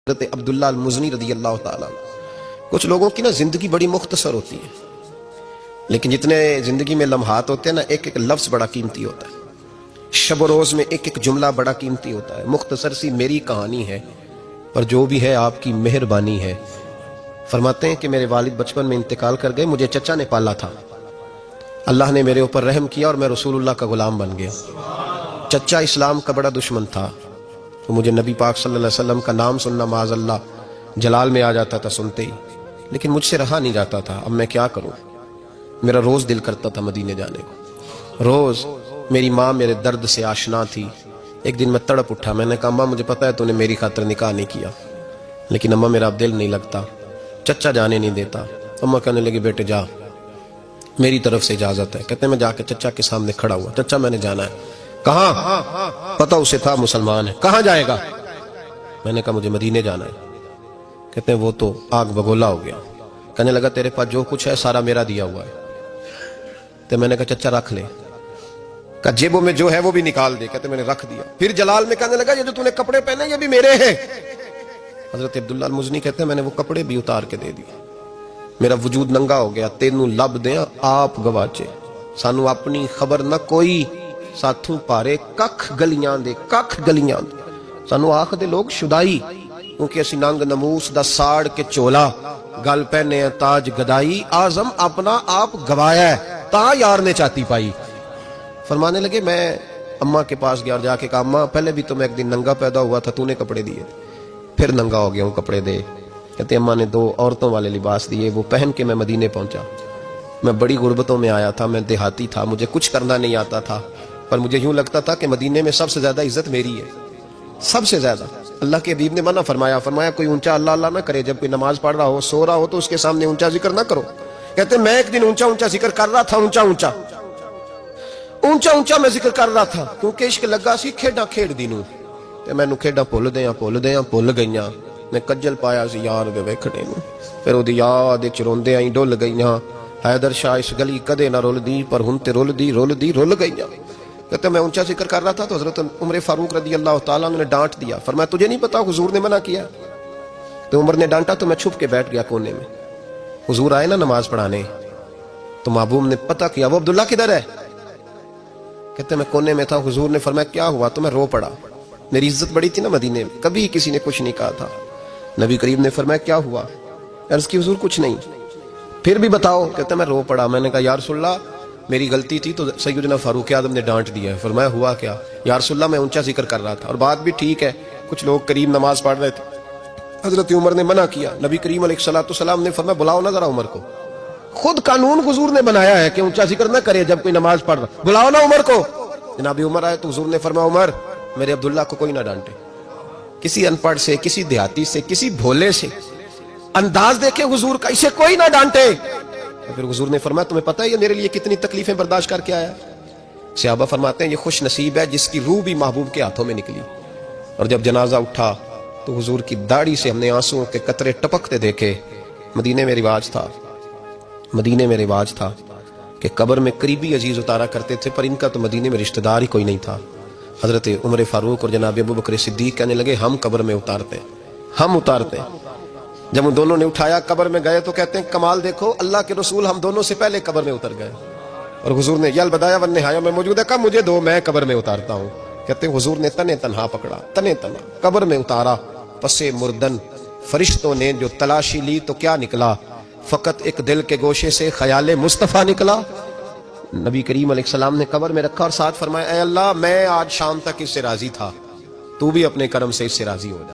حضرت عبداللہ المزنی رضی اللہ تعالیٰ. کچھ لوگوں کی نا زندگی بڑی مختصر ہوتی ہے، لیکن جتنے زندگی میں لمحات ہوتے ہیں نا، ایک ایک لفظ بڑا قیمتی ہوتا ہے. شب و روز میں ایک ایک جملہ بڑا قیمتی ہوتا ہے. مختصر سی میری کہانی ہے، پر جو بھی ہے آپ کی مہربانی ہے. فرماتے ہیں کہ میرے والد بچپن میں انتقال کر گئے، مجھے چچا نے پالا تھا. اللہ نے میرے اوپر رحم کیا اور میں رسول اللہ کا غلام بن گیا. چچا اسلام کا بڑا دشمن تھا، تو مجھے نبی پاک صلی اللہ علیہ وسلم کا نام سننا معاذ اللہ جلال میں آ جاتا تھا سنتے ہی، لیکن مجھ سے رہا نہیں جاتا تھا. اب میں کیا کروں؟ میرا روز دل کرتا تھا مدینے جانے کو. روز میری ماں میرے درد سے آشنا تھی. ایک دن میں تڑپ اٹھا، میں نے کہا اماں مجھے پتا ہے تو نے میری خاطر نکاح نہیں کیا، لیکن اماں میرا اب دل نہیں لگتا، چچا جانے نہیں دیتا. اماں کہنے لگی بیٹے جا، میری طرف سے اجازت ہے. کہتے ہیں میں جا کے چچا کے سامنے کھڑا ہوا. چچا میں نے جانا ہے. کہاں؟ پتہ اسے تھا مسلمان ہے. کہاں جائے گا؟ میں نے کہا مجھے مدینے جانا ہے. کہتے ہیں وہ تو آگ بگولا ہو گیا. کہنے لگا تیرے پاس جو کچھ ہے سارا میرا دیا ہوا ہے. تو میں نے کہا چچا رکھ لے. کہا جیبوں میں جو ہے وہ بھی نکال دے. کہتے میں نے رکھ دیا. پھر جلال میں کہنے لگا یہ جو تو نے کپڑے پہنے یہ بھی میرے ہیں. حضرت عبداللہ المزنی کہتے ہیں میں نے وہ کپڑے بھی اتار کے دے دیے. میرا وجود ننگا ہو گیا. تینوں لب دیں آپ گواچے، سانو اپنی خبر نہ کوئی، ساتھوں پارے ککھ گلیاں دے، ککھ گلیاں دے. سانو آخ دے لوگ شدائی، کیونکہ اسی ننگ نموس دا ساڑ کے چولا، گل پہنے تاج گدائی، آزم اپنا آپ گوایا ہے تا یار نے چاہتی پائی. فرمانے لگے میں اماں کے پاس گیا اور جا کے کہا اماں پہلے بھی تو میں ایک دن ننگا پیدا ہوا تھا، تو نے کپڑے دیے، پھر ننگا ہو گیا ہوں، کپڑے دے. کہتے اماں نے 2 عورتوں والے لباس دیے، وہ پہن کے میں مدینے پہنچا. میں بڑی غربتوں میں آیا تھا، میں دیہاتی تھا، مجھے کچھ کرنا نہیں آتا تھا، پر مجھے یوں لگتا تھا کہ مدینے میں سب سے زیادہ عزت میری ہے، سب سے زیادہ. اللہ کے حبیب نے منع فرمایا کوئی اونچا اللہ اللہ نہ کرے. جب کوئی نماز پڑھ رہا ہو، سو رہا ہو، تو اس کے سامنے اونچا ذکر نہ کرو. کہتے میں ایک دن اونچا ذکر کر رہا تھا، اونچا میں ذکر کر رہا تھا، کیونکہ عشق لگا سی کھیڈاں کھیڈ دی نوں، تے مینوں کھیڈاں بھول گئیاں. میں کجل پایا سی یار دے ویکھنے نوں، پھر اودی یاد وچ روندے آئی ڈل گئیاں. حیدر شاہ اس گلی کدے نہ رول دی، پر ہن تے رول گئیاں. کہتے میں اونچا ذکر کر رہا تھا تو حضرت عمر فاروق رضی اللہ تعالیٰ نے ڈانٹ دیا. فرمایا تجھے نہیں پتا حضور نے منع کیا؟ تو عمر نے ڈانٹا تو میں چھپ کے بیٹھ گیا کونے میں. حضور آئے نا نماز پڑھانے، تو محبوب نے پتا کیا وہ عبداللہ کدھر ہے. کہتے میں کونے میں تھا. حضور نے فرمایا کیا ہوا؟ تو میں رو پڑا. میری عزت بڑی تھی نا مدینے میں، کبھی کسی نے کچھ نہیں کہا تھا. نبی کریم نے فرمایا کیا ہوا؟ عرض کی حضور کچھ نہیں. پھر بھی بتاؤ. کہتے میں رو پڑا. میں نے کہا یا رسول اللہ میری غلطی تھی تو سیدنا فاروق اعظم نے ڈانٹ دیا ہے. فرمایا ہوا کیا؟ یا رسول اللہ میں اونچا ذکر کر رہا تھا، اور بات بھی ٹھیک ہے، کچھ لوگ قریب نماز پڑھ رہے تھے، حضرت عمر نے منع کیا. نبی کریم علیہ السلام نے فرمایا بلاؤ نہ ذرا عمر کو. خود قانون حضور نے بنایا ہے کہ اونچا ذکر نہ کرے جب کوئی نماز پڑھ رہا، بلاؤ نا عمر کو. جناب عمر آئے تو حضور نے فرمایا عمر میرے عبداللہ کو کوئی نہ ڈانٹے. کسی ان پڑھ سے، کسی دیہاتی سے، کسی بھولے سے انداز دیکھے حضور کا، اسے کوئی نہ ڈانٹے. پھر حضور نے فرمایا تمہیں پتہ ہے یہ میرے لیے کتنی تکلیفیں برداشت کر کے آیا. صحابہ فرماتے ہیں یہ خوش نصیب ہے جس کی روح بھی محبوب کے ہاتھوں میں نکلی. اور جب جنازہ اٹھا تو حضور کی داڑھی سے ہم نے آنسوں کے قطرے ٹپکتے دیکھے. مدینے میں رواج تھا کہ قبر میں قریبی عزیز اتارا کرتے تھے، پر ان کا تو مدینے میں رشتہ دار ہی کوئی نہیں تھا. حضرت عمر فاروق اور جناب ابو بکر صدیق کہنے لگے ہم قبر میں اتارتے. جب ان دونوں نے اٹھایا قبر میں گئے تو کہتے ہیں کمال دیکھو اللہ کے رسول ہم دونوں سے پہلے قبر میں اتر گئے. اور حضور نے یل بدایا والنہایا میں موجود ہے، کہا مجھے دو میں قبر میں اتارتا ہوں. کہتے ہیں حضور نے تنے تنہا پکڑا، تنے تنہا قبر میں اتارا. پسے مردن فرشتوں نے جو تلاشی لی تو کیا نکلا؟ فقط ایک دل کے گوشے سے خیال مصطفیٰ نکلا. نبی کریم علیہ السلام نے قبر میں رکھا اور ساتھ فرمایا اے اللہ میں آج شام تک اس سے راضی تھا، تو بھی اپنے کرم سے اس سے راضی ہو جا.